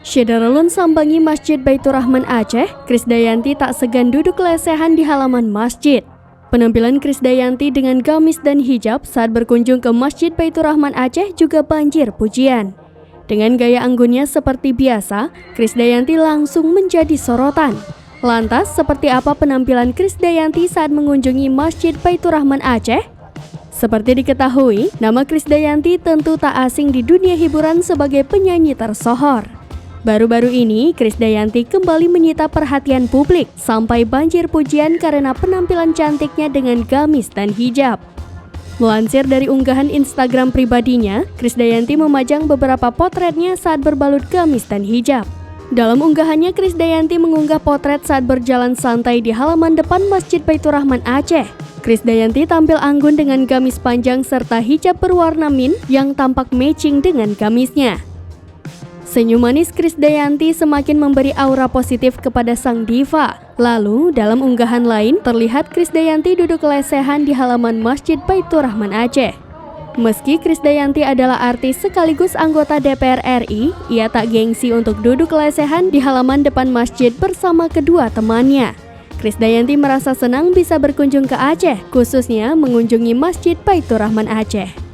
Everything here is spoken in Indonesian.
Syederulun sambangi Masjid Baitur Rahman Aceh, Krisdayanti tak segan duduk lesehan di halaman masjid. Penampilan Krisdayanti dengan gamis dan hijab saat berkunjung ke Masjid Baitur Rahman Aceh juga banjir pujian. Dengan gaya anggunnya seperti biasa, Krisdayanti langsung menjadi sorotan. Lantas, seperti apa penampilan Krisdayanti saat mengunjungi Masjid Baitur Rahman Aceh? Seperti diketahui, nama Krisdayanti tentu tak asing di dunia hiburan sebagai penyanyi tersohor. Baru-baru ini, Krisdayanti kembali menyita perhatian publik sampai banjir pujian karena penampilan cantiknya dengan gamis dan hijab. Melansir dari unggahan Instagram pribadinya, Krisdayanti memajang beberapa potretnya saat berbalut gamis dan hijab. Dalam unggahannya, Krisdayanti mengunggah potret saat berjalan santai di halaman depan Masjid Baitur Rahman Aceh. Krisdayanti tampil anggun dengan gamis panjang serta hijab berwarna mint yang tampak matching dengan gamisnya. Senyum manis Krisdayanti semakin memberi aura positif kepada sang diva. Lalu, dalam unggahan lain, terlihat Krisdayanti duduk lesehan di halaman Masjid Baitur Rahman Aceh. Meski Krisdayanti adalah artis sekaligus anggota DPR RI, ia tak gengsi untuk duduk lesehan di halaman depan masjid bersama kedua temannya. Krisdayanti merasa senang bisa berkunjung ke Aceh, khususnya mengunjungi Masjid Baitur Rahman Aceh.